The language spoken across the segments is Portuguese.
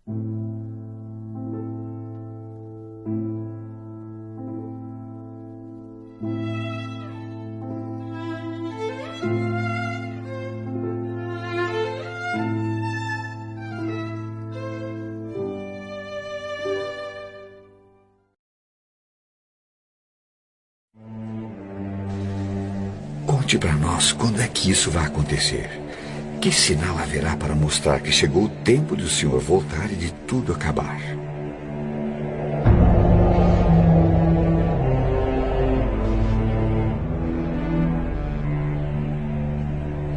Conte para nós quando é que isso vai acontecer. Que sinal haverá para mostrar que chegou o tempo do Senhor voltar e de tudo acabar?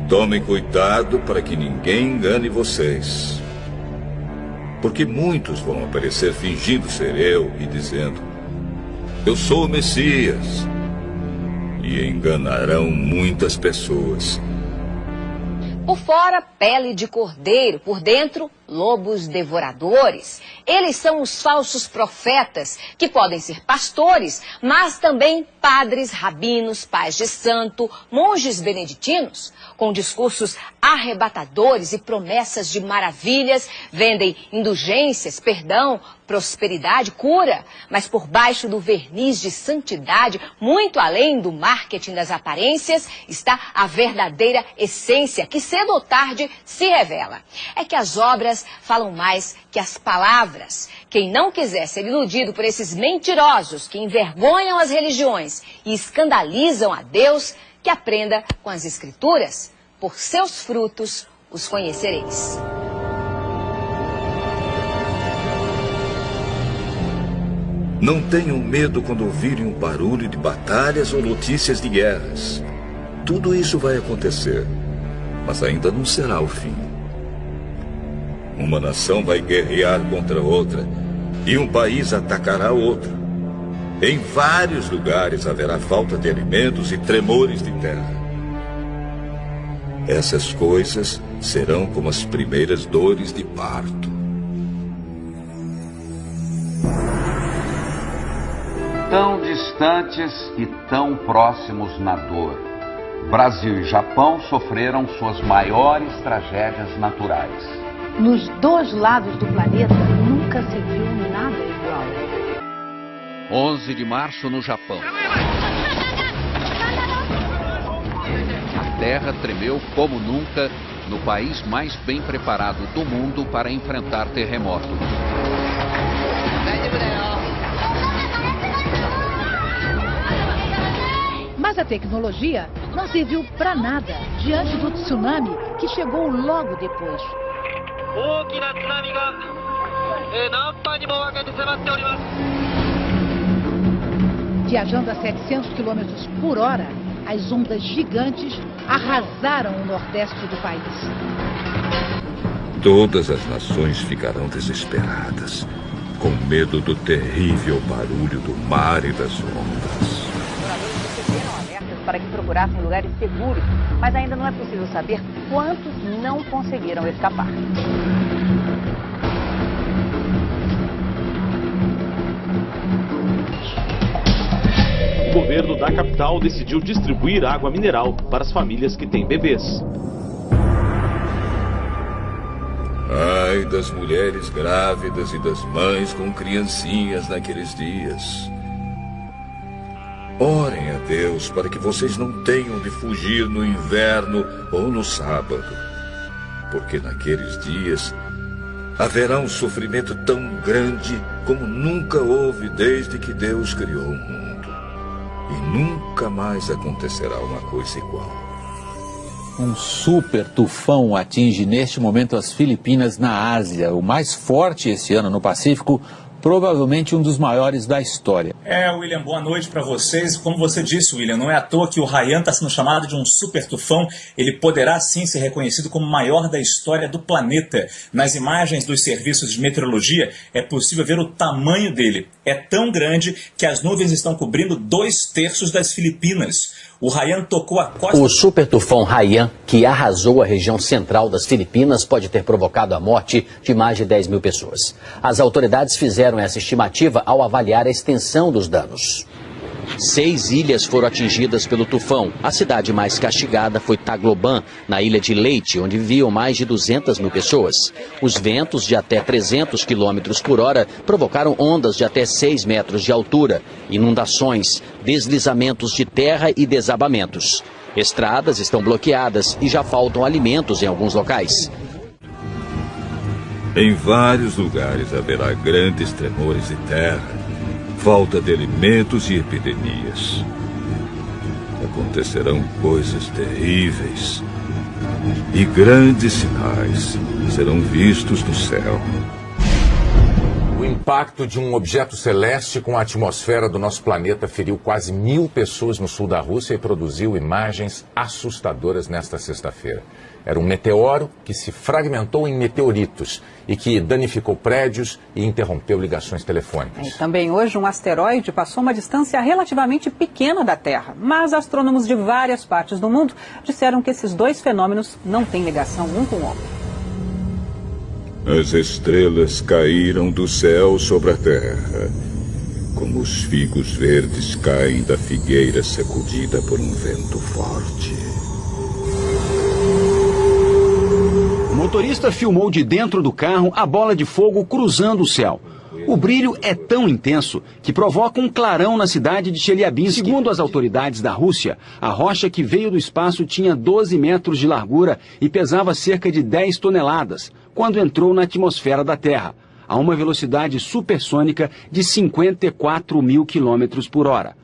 Tomem cuidado para que ninguém engane vocês. Porque muitos vão aparecer fingindo ser eu e dizendo: eu sou o Messias. E enganarão muitas pessoas. Por fora, pele de cordeiro, por dentro, lobos devoradores. Eles são os falsos profetas, que podem ser pastores, mas também padres, rabinos, pais de santo, monges beneditinos, com discursos arrebatadores e promessas de maravilhas, vendem indulgências, perdão, prosperidade, cura, mas por baixo do verniz de santidade, muito além do marketing das aparências, está a verdadeira essência, que cedo ou tarde se revela. É que as obras falam mais que as palavras. Quem não quiser ser iludido por esses mentirosos que envergonham as religiões e escandalizam a Deus, que aprenda com as Escrituras. Por seus frutos os conhecereis. Não tenham medo quando ouvirem um barulho de batalhas ou notícias de guerras. Tudo isso vai acontecer, mas ainda não será o fim. Uma nação vai guerrear contra outra e um país atacará outro. Em vários lugares haverá falta de alimentos e tremores de terra. Essas coisas serão como as primeiras dores de parto. Tão distantes e tão próximos na dor, Brasil e Japão sofreram suas maiores tragédias naturais. Nos dois lados do planeta nunca se viu nada igual. 11 de março no Japão. A terra tremeu como nunca no país mais bem preparado do mundo para enfrentar terremoto. Mas a tecnologia não serviu para nada diante do tsunami que chegou logo depois. Viajando a 700 km por hora, as ondas gigantes arrasaram o nordeste do país. Todas as nações ficarão desesperadas, com medo do terrível barulho do mar e das ondas. Para que procurassem lugares seguros, mas ainda não é possível saber quantos não conseguiram escapar. O governo da capital decidiu distribuir água mineral para as famílias que têm bebês. Ai das mulheres grávidas e das mães com criancinhas naqueles dias. Orem a Deus para que vocês não tenham de fugir no inverno ou no sábado, porque naqueles dias haverá um sofrimento tão grande como nunca houve desde que Deus criou o mundo. E nunca mais acontecerá uma coisa igual. Um super tufão atinge neste momento as Filipinas na Ásia, o mais forte esse ano no Pacífico, provavelmente um dos maiores da história. William, boa noite para vocês. Como você disse, William, não é à toa que o Haiyan está sendo chamado de um super tufão. Ele poderá sim ser reconhecido como o maior da história do planeta. Nas imagens dos serviços de meteorologia é possível ver o tamanho dele. É tão grande que as nuvens estão cobrindo 2/3 das Filipinas. O Haiyan tocou a costa... O super tufão Haiyan, que arrasou a região central das Filipinas, pode ter provocado a morte de mais de 10 mil pessoas. As autoridades fizeram essa estimativa ao avaliar a extensão dos danos. 6 ilhas foram atingidas pelo tufão. A cidade mais castigada foi Tagloban, na ilha de Leyte, onde viviam mais de 200 mil pessoas. Os ventos de até 300 km por hora provocaram ondas de até 6 metros de altura, inundações, deslizamentos de terra e desabamentos. Estradas estão bloqueadas e já faltam alimentos em alguns locais. Em vários lugares haverá grandes tremores de terra, falta de alimentos e epidemias. Acontecerão coisas terríveis e grandes sinais serão vistos no céu. O impacto de um objeto celeste com a atmosfera do nosso planeta feriu quase 1000 pessoas no sul da Rússia e produziu imagens assustadoras nesta sexta-feira. Era um meteoro que se fragmentou em meteoritos e que danificou prédios e interrompeu ligações telefônicas. Também hoje um asteroide passou uma distância relativamente pequena da Terra, mas astrônomos de várias partes do mundo disseram que esses dois fenômenos não têm ligação um com o outro. As estrelas caíram do céu sobre a terra, como os figos verdes caem da figueira sacudida por um vento forte. O motorista filmou de dentro do carro a bola de fogo cruzando o céu. O brilho é tão intenso que provoca um clarão na cidade de Chelyabinsk. Segundo as autoridades da Rússia, a rocha que veio do espaço tinha 12 metros de largura e pesava cerca de 10 toneladas, quando entrou na atmosfera da Terra, a uma velocidade supersônica de 54 mil quilômetros por hora.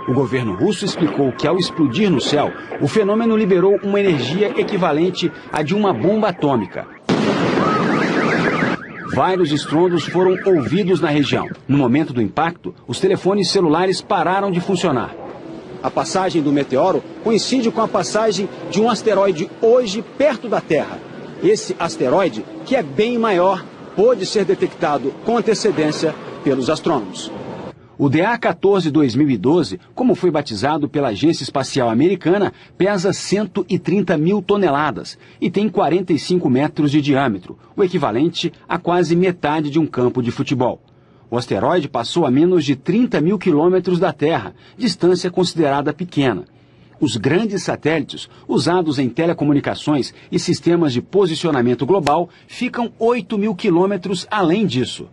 O governo russo explicou que, ao explodir no céu, o fenômeno liberou uma energia equivalente à de uma bomba atômica. Vários estrondos foram ouvidos na região. No momento do impacto, os telefones celulares pararam de funcionar. A passagem do meteoro coincide com a passagem de um asteroide hoje perto da Terra. Esse asteroide, que é bem maior, pôde ser detectado com antecedência pelos astrônomos. O DA-14 2012, como foi batizado pela Agência Espacial Americana, pesa 130 mil toneladas e tem 45 metros de diâmetro, o equivalente a quase metade de um campo de futebol. O asteroide passou a menos de 30 mil quilômetros da Terra, distância considerada pequena. Os grandes satélites, usados em telecomunicações e sistemas de posicionamento global, ficam 8 mil quilômetros além disso.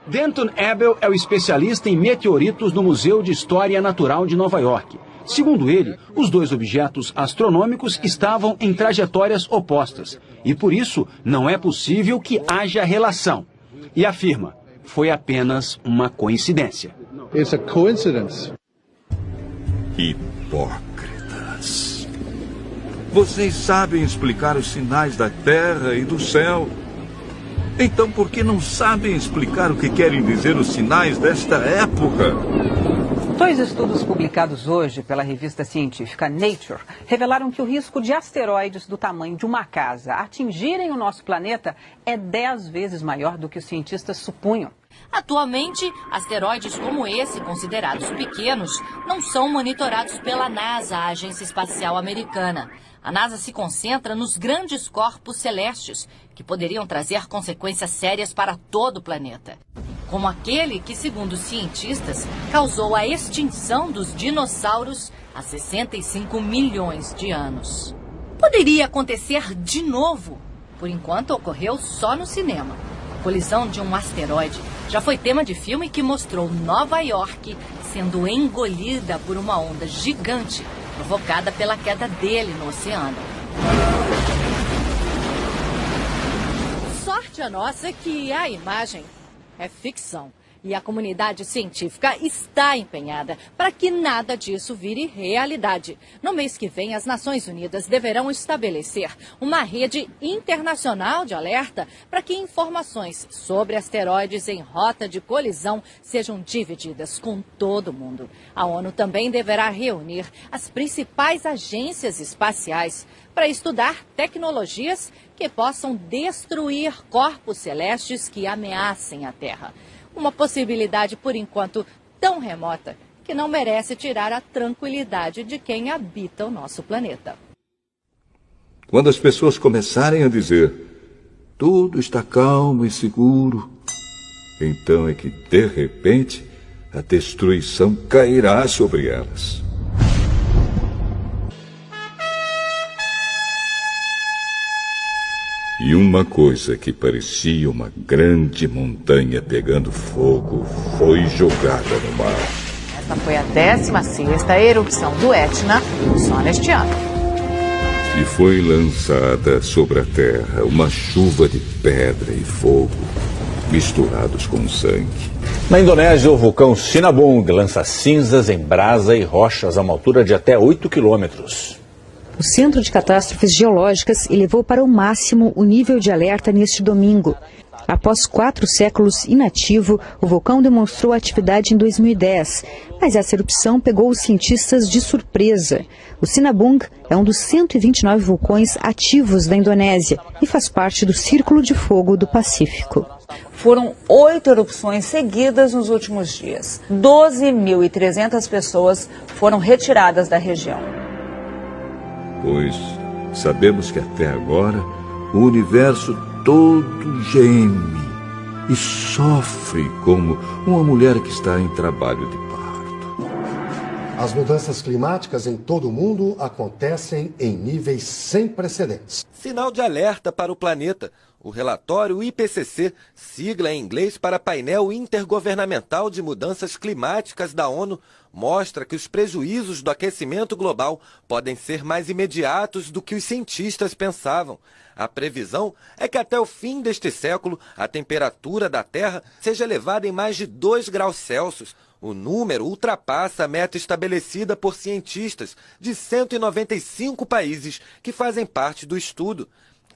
Denton Abel é o especialista em meteoritos no Museu de História Natural de Nova York. Segundo ele, os dois objetos astronômicos estavam em trajetórias opostas e, por isso, não é possível que haja relação. E afirma, foi apenas uma coincidência. It's a coincidence. Hipócritas. Vocês sabem explicar os sinais da Terra e do céu. Então, por que não sabem explicar o que querem dizer os sinais desta época? 2 estudos publicados hoje pela revista científica Nature revelaram que o risco de asteroides do tamanho de uma casa atingirem o nosso planeta é 10 vezes maior do que os cientistas supunham. Atualmente, asteroides como esse, considerados pequenos, não são monitorados pela NASA, a Agência Espacial Americana. A NASA se concentra nos grandes corpos celestes, que poderiam trazer consequências sérias para todo o planeta. Como aquele que, segundo os cientistas, causou a extinção dos dinossauros há 65 milhões de anos. Poderia acontecer de novo. Por enquanto, ocorreu só no cinema. A colisão de um asteroide já foi tema de filme que mostrou Nova York sendo engolida por uma onda gigante provocada pela queda dele no oceano. Sorte a nossa que a imagem é ficção. E a comunidade científica está empenhada para que nada disso vire realidade. No mês que vem, as Nações Unidas deverão estabelecer uma rede internacional de alerta para que informações sobre asteroides em rota de colisão sejam divididas com todo mundo. A ONU também deverá reunir as principais agências espaciais para estudar tecnologias que possam destruir corpos celestes que ameacem a Terra. Uma possibilidade, por enquanto, tão remota que não merece tirar a tranquilidade de quem habita o nosso planeta. Quando as pessoas começarem a dizer tudo está calmo e seguro, então é que, de repente, a destruição cairá sobre elas. E uma coisa que parecia uma grande montanha pegando fogo foi jogada no mar. Esta foi a 16ª erupção do Etna só neste ano. E foi lançada sobre a terra uma chuva de pedra e fogo, misturados com sangue. Na Indonésia, o vulcão Sinabung lança cinzas em brasa e rochas a uma altura de até 8 quilômetros. O Centro de Catástrofes Geológicas elevou para o máximo o nível de alerta neste domingo. Após 4 séculos inativo, o vulcão demonstrou atividade em 2010, mas essa erupção pegou os cientistas de surpresa. O Sinabung é um dos 129 vulcões ativos da Indonésia e faz parte do Círculo de Fogo do Pacífico. Foram 8 erupções seguidas nos últimos dias. 12.300 pessoas foram retiradas da região. Pois sabemos que até agora o universo todo geme e sofre como uma mulher que está em trabalho de parto. As mudanças climáticas em todo o mundo acontecem em níveis sem precedentes. Sinal de alerta para o planeta. O relatório IPCC, sigla em inglês para Painel Intergovernamental de Mudanças Climáticas da ONU, mostra que os prejuízos do aquecimento global podem ser mais imediatos do que os cientistas pensavam. A previsão é que até o fim deste século a temperatura da Terra seja elevada em mais de 2 graus Celsius. O número ultrapassa a meta estabelecida por cientistas de 195 países que fazem parte do estudo.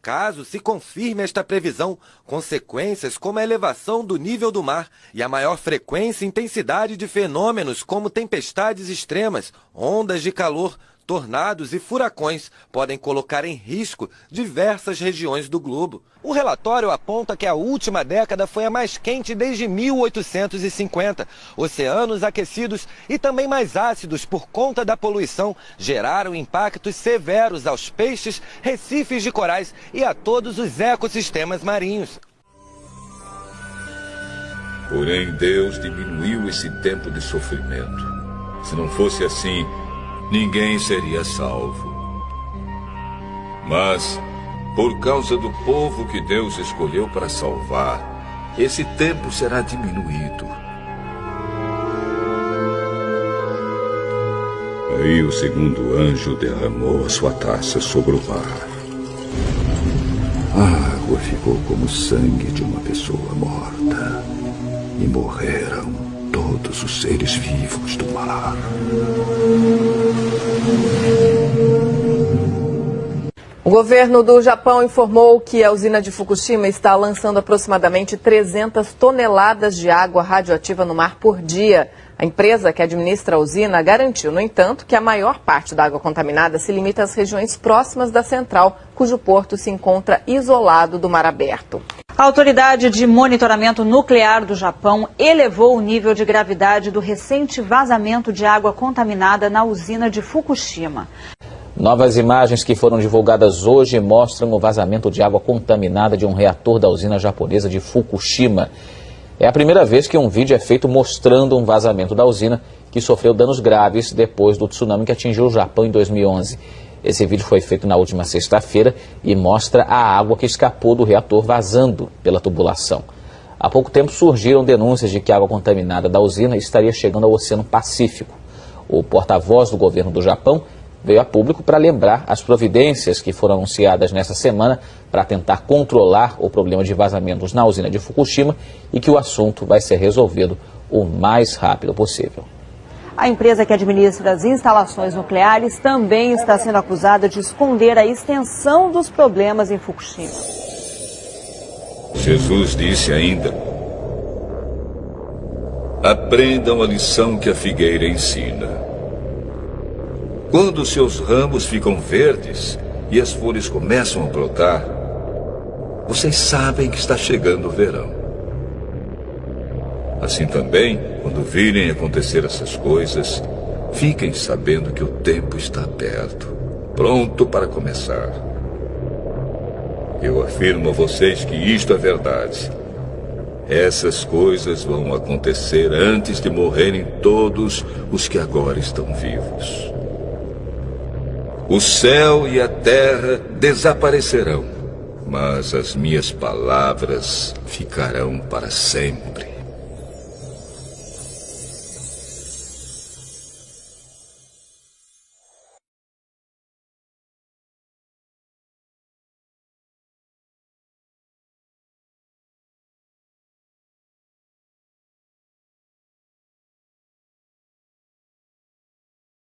Caso se confirme esta previsão, consequências como a elevação do nível do mar e a maior frequência e intensidade de fenômenos como tempestades extremas, ondas de calor, tornados e furacões podem colocar em risco diversas regiões do globo. O relatório aponta que a última década foi a mais quente desde 1850. Oceanos aquecidos e também mais ácidos por conta da poluição geraram impactos severos aos peixes, recifes de corais e a todos os ecossistemas marinhos. Porém, Deus diminuiu esse tempo de sofrimento. Se não fosse assim, ninguém seria salvo. Mas, por causa do povo que Deus escolheu para salvar, esse tempo será diminuído. Aí o segundo anjo derramou a sua taça sobre o mar. A água ficou como sangue de uma pessoa morta. E morreram todos os seres vivos do mar. O governo do Japão informou que a usina de Fukushima está lançando aproximadamente 300 toneladas de água radioativa no mar por dia. A empresa que administra a usina garantiu, no entanto, que a maior parte da água contaminada se limita às regiões próximas da central, cujo porto se encontra isolado do mar aberto. A Autoridade de Monitoramento Nuclear do Japão elevou o nível de gravidade do recente vazamento de água contaminada na usina de Fukushima. Novas imagens que foram divulgadas hoje mostram o vazamento de água contaminada de um reator da usina japonesa de Fukushima. É a primeira vez que um vídeo é feito mostrando um vazamento da usina que sofreu danos graves depois do tsunami que atingiu o Japão em 2011. Esse vídeo foi feito na última sexta-feira e mostra a água que escapou do reator vazando pela tubulação. Há pouco tempo surgiram denúncias de que a água contaminada da usina estaria chegando ao Oceano Pacífico. O porta-voz do governo do Japão veio a público para lembrar as providências que foram anunciadas nesta semana para tentar controlar o problema de vazamentos na usina de Fukushima e que o assunto vai ser resolvido o mais rápido possível. A empresa que administra as instalações nucleares também está sendo acusada de esconder a extensão dos problemas em Fukushima. Jesus disse ainda: aprendam a lição que a figueira ensina. Quando seus ramos ficam verdes e as folhas começam a brotar, vocês sabem que está chegando o verão. Assim também, quando virem acontecer essas coisas, fiquem sabendo que o tempo está perto, pronto para começar. Eu afirmo a vocês que isto é verdade. Essas coisas vão acontecer antes de morrerem todos os que agora estão vivos. O céu e a terra desaparecerão, mas as minhas palavras ficarão para sempre.